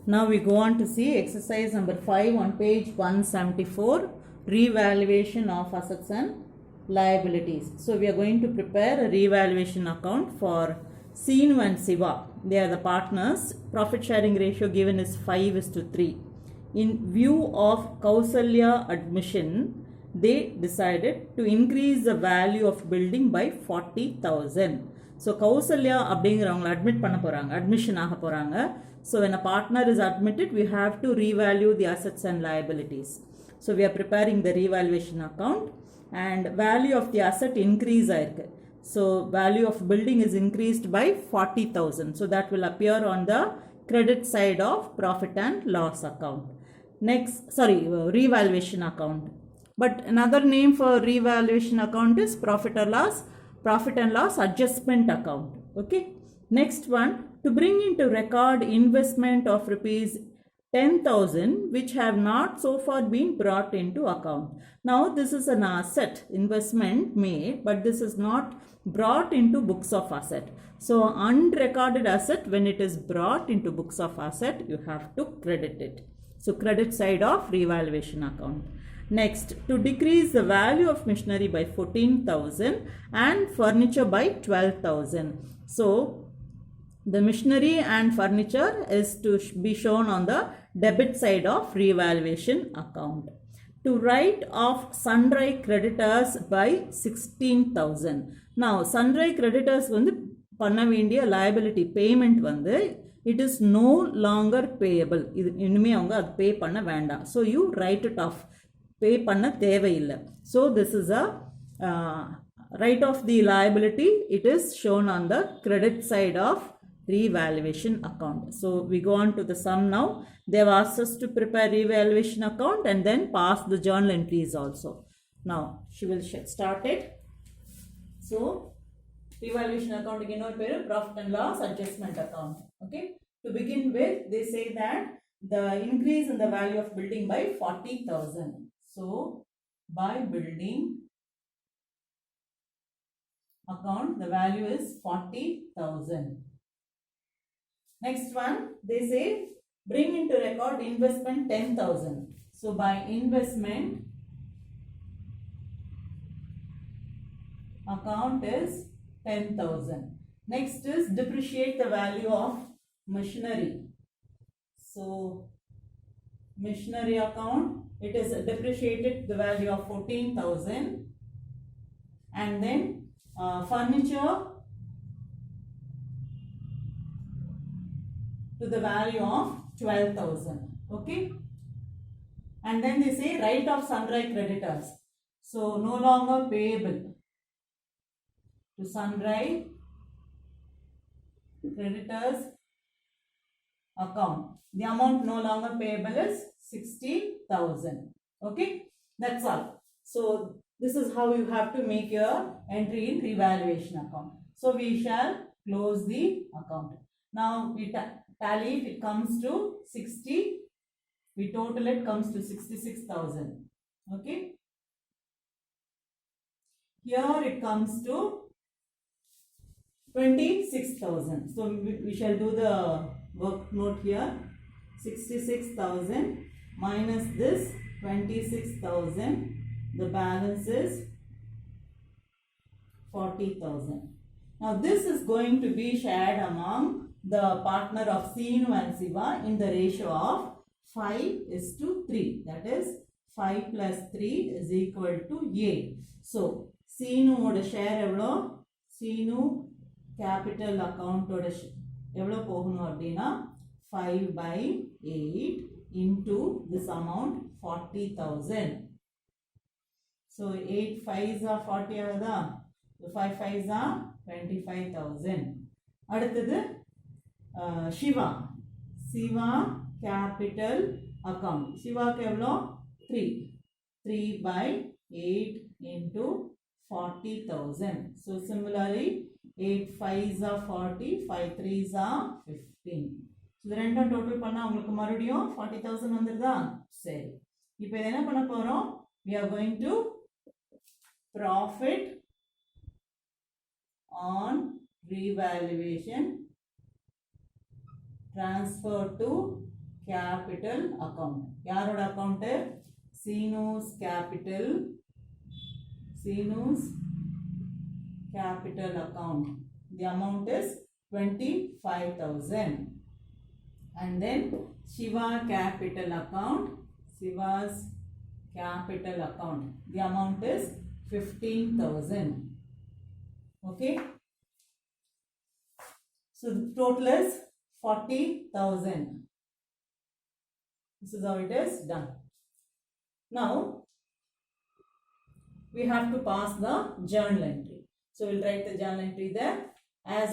Now we go on to see exercise number 5 on page 174, revaluation of assets and liabilities. So we are going to prepare a revaluation account for Seenu and Siva. They are the partners. Profit sharing ratio given is 5:3. In view of Kausalya admission, they decided to increase the value of building by 40,000. So Kausalya அப்படிங்கிறவங்க admit பண்ண போறாங்க, admission ஆக போறாங்க. So when a partner is admitted, we have to revalue the assets and liabilities. So we are preparing the revaluation account and value of the asset increase ஆயிருக்கு. So value of building is increased by 40,000. So that will appear on the credit side of profit and loss account. Next, revaluation account. But another name for revaluation account is profit and loss adjustment account. Okay. Next one, to bring into record investment of rupees 10,000 which have not so far been brought into account. Now this is an asset investment made, but this is not brought into books of asset. So unrecorded asset, when it is brought into books of asset, you have to credit it. So credit side of revaluation account. Next, to decrease the value of machinery by 14,000 and furniture by 12,000. So the machinery and furniture is to be shown on the debit side of revaluation account. To write off sundry creditors by 16,000. Now sundry creditors வந்து பண்ண வேண்டிய liability payment வந்து it is no longer payable. இது இனிமே அவங்க அது pay பண்ண வேண்டாம். So you write it off. Pay பண்ண தேவையில்லை. So this is a write off the liability. It is shown on the credit side of revaluation account. So we go on to the sum now. They have asked us to prepare revaluation account and then pass the journal entries also. Now she will start it. So revaluation account again or profit and loss adjustment account. Okay. To begin with, they say that the increase in the value of building by 40,000. So by building account, the value is 40,000. Next one, they say bring into record investment 10,000. So by investment account is 10,000. Next is depreciate the value of machinery. So machinery account, it is depreciated the value of 14,000, and then furniture to the value of 12,000. Okay. And then they say write off sundry creditors. So no longer payable to sundry creditors account. The amount no longer payable is 60,000. Okay. That's all. So this is how you have to make your entry in revaluation account. So we shall close the account. Now we tally it, it comes to 60. We total it comes to 66,000. Okay. Here it comes to 26,000. So we shall do the work note here. 66,000 minus this 26,000. The balance is 40,000. Now this is going to be shared among the partner of Seenu and Siva in the ratio of 5:3. That is 5 plus 3 is equal to 8. So Seenu oda share evlo? Seenu capital account oda evlo போகணும் அப்படினா 5/8 into this amount 40,000. So 8 5s are 40 ஆகுதா? 5 5s are 25,000. அடுத்தது Shiva capital account. சிவாக்கு எவ்வளோ? 3/8 into 40,000. So similarly 8 5s are 40, 5 3s are 15. So the ரெண்டும் total பண்ணா உங்களுக்கு மறுபடியும் 40,000 வந்துருதா? சரி. இப்போ என்ன பண்ண போறோம்? We are going to profit on revaluation transfer to capital account. யாரோட account? Sinus capital account. The amount is 25,000. And then Shiva capital account, Shiva's capital account. The amount is 15,000. Okay. So the total is 40,000. This is how it is done. Now we have to pass the journal entry. So we'll write the journal entry there. As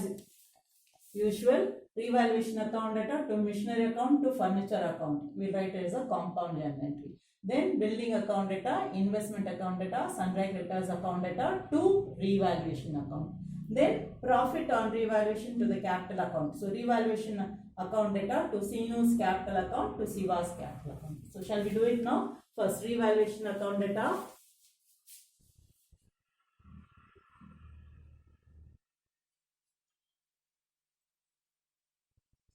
usual, revaluation account data to machinery account to furniture account. We'll write it as a compound journal entry. Then building account data, investment account data, sundry creditors account data to revaluation account. Then profit on revaluation to the capital account. So revaluation account data to Sinus capital account to Siva's capital account. So shall we do it now? First, revaluation account data.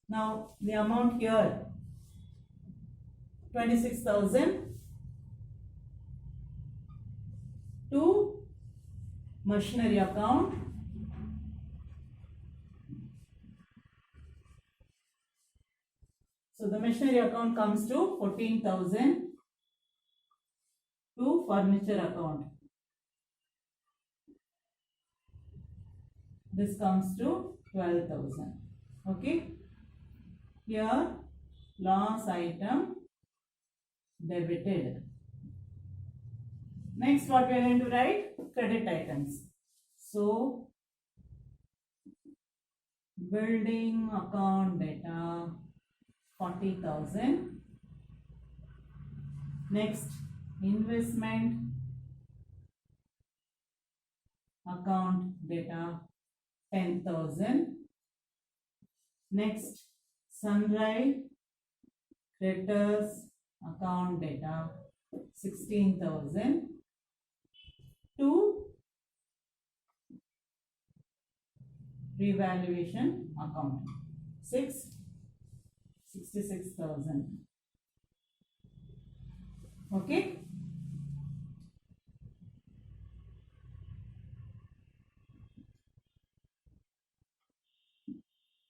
Now the amount here 26,000 to machinery account. So the machinery account comes to 14,000 to furniture account. This comes to 12,000. Okay. Here loss item debited. Next, what we are going to write? Credit items. So building account data 40,000. Next, investment account data 10,000. Next, sundry creditors account data 16,000 to revaluation account 66,000. Okay.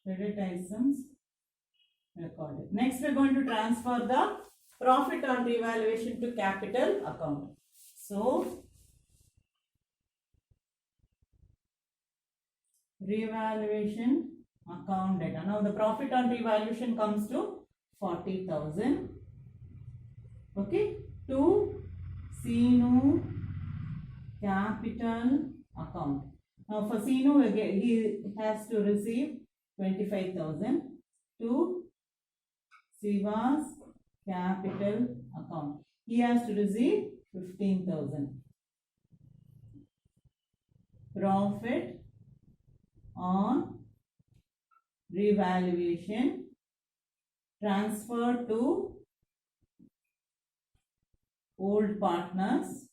Credit items recorded. Next, we are going to transfer the profit on revaluation to capital account. So revaluation account data. Now the profit on revaluation comes to 40,000. Okay, to Sinu capital account. Now for Sinu again, he has to receive 25,000 to Siva's capital account. He has to receive 15,000. Profit on revaluation transfer to old partners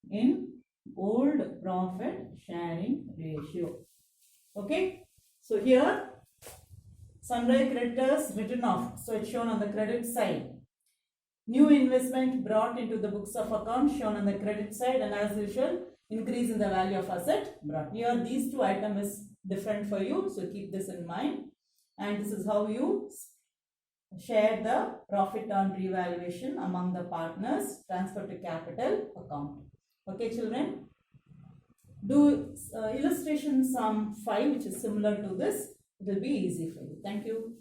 in old profit sharing ratio. Okay. So here sundry creditors written off. So it's shown on the credit side. New investment brought into the books of account shown on the credit side, and as usual, increase in the value of asset brought. Here these two items is different for you, so keep this in mind. And this is how you share the profit on revaluation among the partners, transfer to capital account. Okay children, do illustration sum 5 which is similar to this. It will be easy for you. Thank you.